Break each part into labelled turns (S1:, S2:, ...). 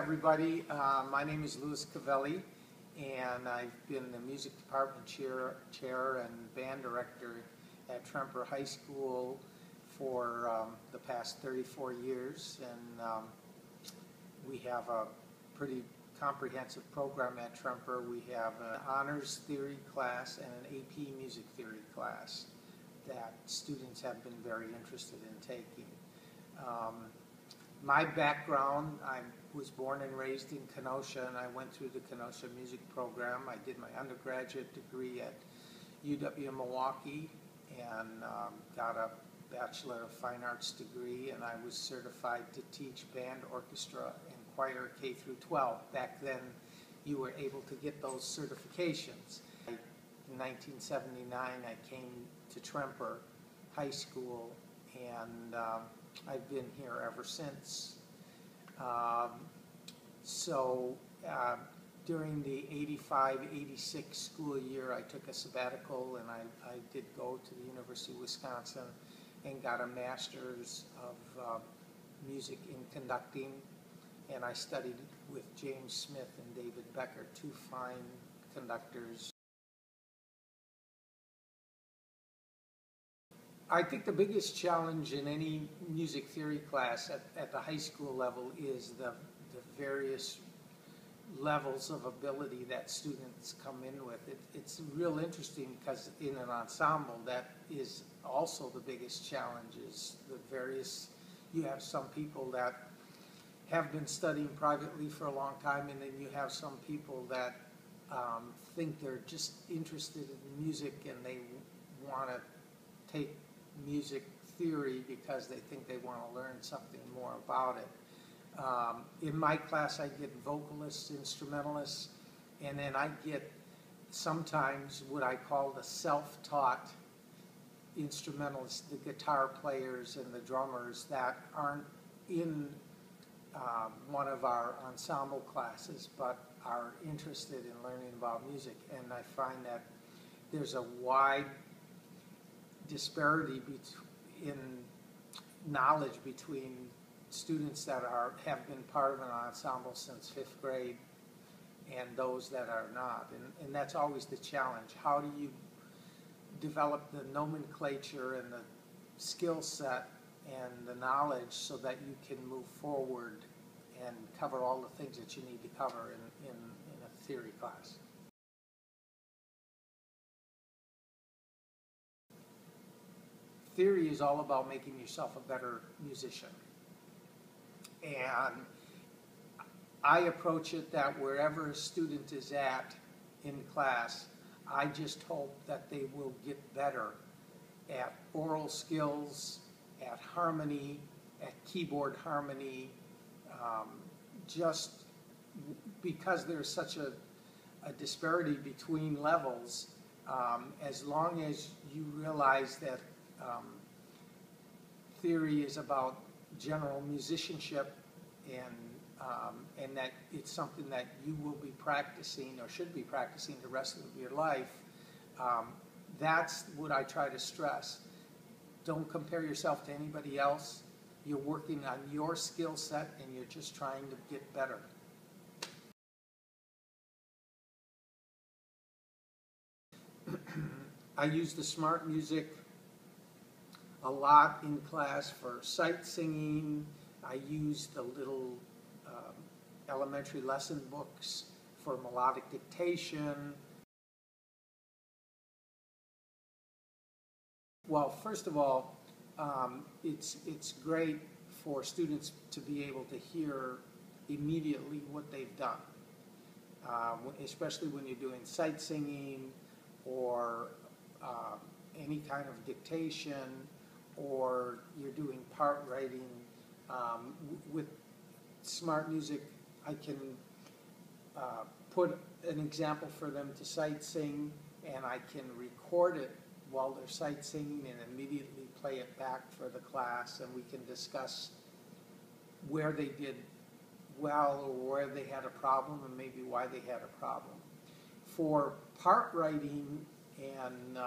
S1: everybody. My name is Louis Covelli, and I've been the music department chair and band director at Tremper High School for the past 34 years. And we have a pretty comprehensive program at Tremper. We have an honors theory class and an AP music theory class that students have been very interested in taking. My background, I was born and raised in Kenosha, and I went through the Kenosha music program. I did my undergraduate degree at UW-Milwaukee and got a Bachelor of Fine Arts degree, and I was certified to teach band, orchestra, and choir K through 12. Back then, you were able to get those certifications. In 1979, I came to Tremper High School, and I've been here ever since. During the 85-86 school year, I took a sabbatical, and I did go to the University of Wisconsin and got a master's of music in conducting, and I studied with James Smith and David Becker, two fine conductors. I think the biggest challenge in any music theory class at the high school level is the various levels of ability that students come in with. It's real interesting because in an ensemble, that is also the biggest challenge, is the various, you have some people that have been studying privately for a long time, and then you have some people that think they're just interested in music and they want to take music theory because they think they want to learn something more about it. In my class, I get vocalists, instrumentalists, and then I get sometimes what I call the self-taught instrumentalists, the guitar players and the drummers that aren't in one of our ensemble classes but are interested in learning about music. And I find that there's a wide disparity in knowledge between students that have been part of an ensemble since 5th grade and those that are not. And that's always the challenge. How do you develop the nomenclature and the skill set and the knowledge so that you can move forward and cover all the things that you need to cover in a theory class? Theory is all about making yourself a better musician. And I approach it that wherever a student is at in class, I just hope that they will get better at oral skills, at harmony, at keyboard harmony, just because there's such a disparity between levels. As long as you realize that theory is about general musicianship and that it's something that you will be practicing or should be practicing the rest of your life, that's what I try to stress. Don't compare yourself to anybody else. You're working on your skill set and you're just trying to get better. I use the smart music a lot in class for sight singing. I use the little elementary lesson books for melodic dictation. Well, first of all, it's great for students to be able to hear immediately what they've done, especially when you're doing sight singing or any kind of dictation, or you're doing part writing. With smart music, I can put an example for them to sight sing, and I can record it while they're sight singing and immediately play it back for the class, and we can discuss where they did well or where they had a problem and maybe why they had a problem. For part writing, and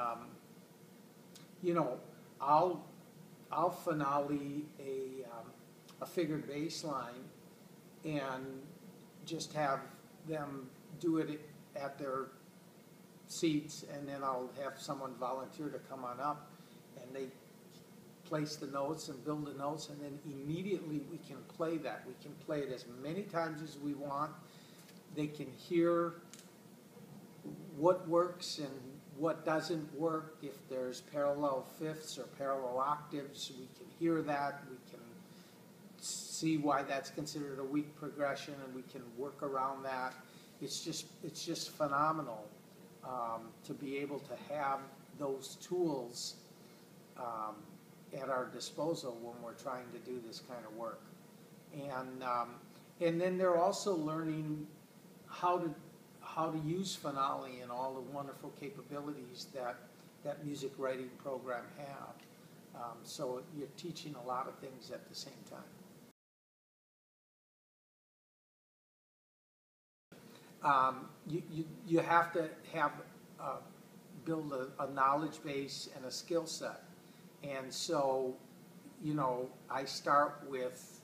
S1: I'll finale a figured bass line, and just have them do it at their seats, and then I'll have someone volunteer to come on up, and they place the notes and build the notes, and then immediately we can play that. We can play it as many times as we want. They can hear what works and what doesn't work. If there's parallel fifths or parallel octaves, we can hear that. We can see why that's considered a weak progression, and we can work around that. It's just phenomenal to be able to have those tools at our disposal when we're trying to do this kind of work. And then they're also learning how to use Finale and all the wonderful capabilities that music writing program have. So you're teaching a lot of things at the same time. You have to have build a knowledge base and a skill set. And so, I start with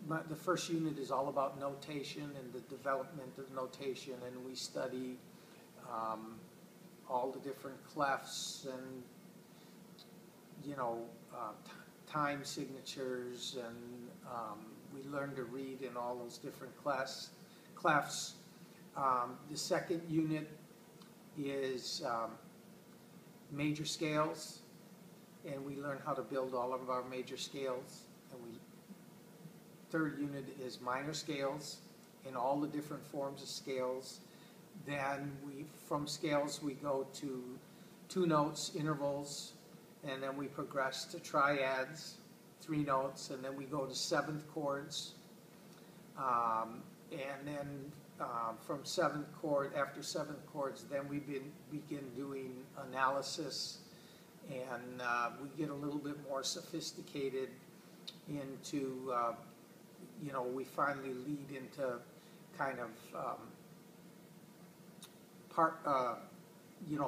S1: the first unit is all about notation and the development of notation, and we study all the different clefs and time signatures, and we learn to read in all those different clefs. The second unit is major scales, and we learn how to build all of our major scales. And third unit is minor scales and all the different forms of scales. Then from scales we go to 2 notes, intervals, and then we progress to triads, 3 notes, and then we go to 7th chords. And then from 7th chord, after 7th chords, then we begin doing analysis, and we get a little bit more sophisticated into, we finally lead into kind of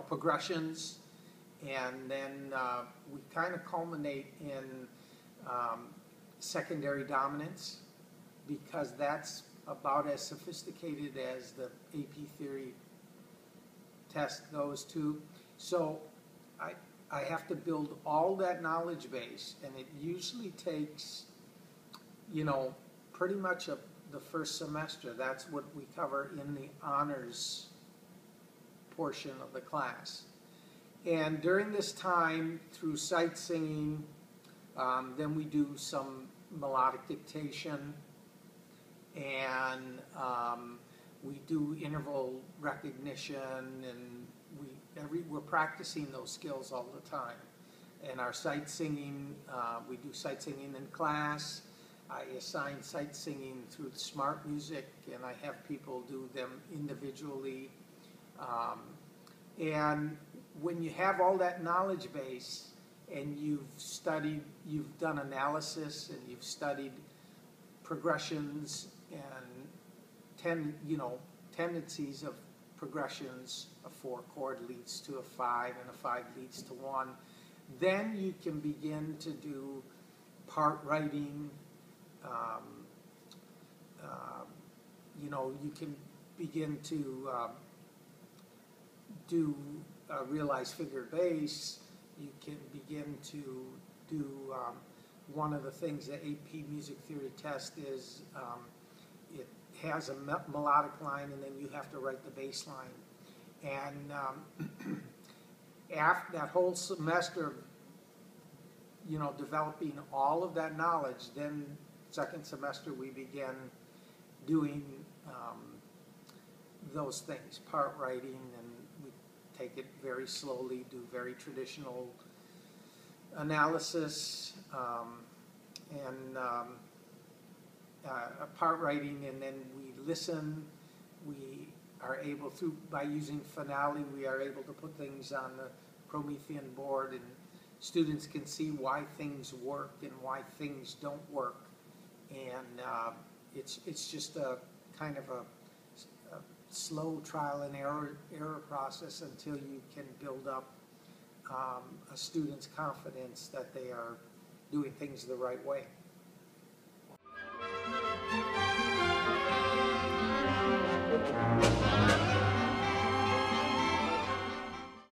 S1: progressions, and then we kind of culminate in secondary dominance, because that's about as sophisticated as the AP theory test goes to. So I have to build all that knowledge base, and it usually takes, pretty much the first semester. That's what we cover in the honors portion of the class. And during this time, through sight singing, then we do some melodic dictation, and we do interval recognition, and we're practicing those skills all the time. And our sight singing, we do sight singing in class. I assign sight singing through Smart Music, and I have people do them individually. And when you have all that knowledge base, and you've done analysis, and you've studied progressions and tendencies of progressions, a 4 chord leads to a 5, and a 5 leads to 1, then you can begin to do part writing. You can begin to do realized figure bass. You can begin to do one of the things the AP Music Theory test is it has a melodic line, and then you have to write the bass line. And after that whole semester, developing all of that knowledge, then second semester we begin doing those things, part writing, and we take it very slowly, do very traditional analysis, part writing, and then we listen. We are able by using Finale, we are able to put things on the Promethean board, and students can see why things work and why things don't work. And it's just a kind of a slow trial and error process until you can build up a student's confidence that they are doing things the right way.
S2: Thank you.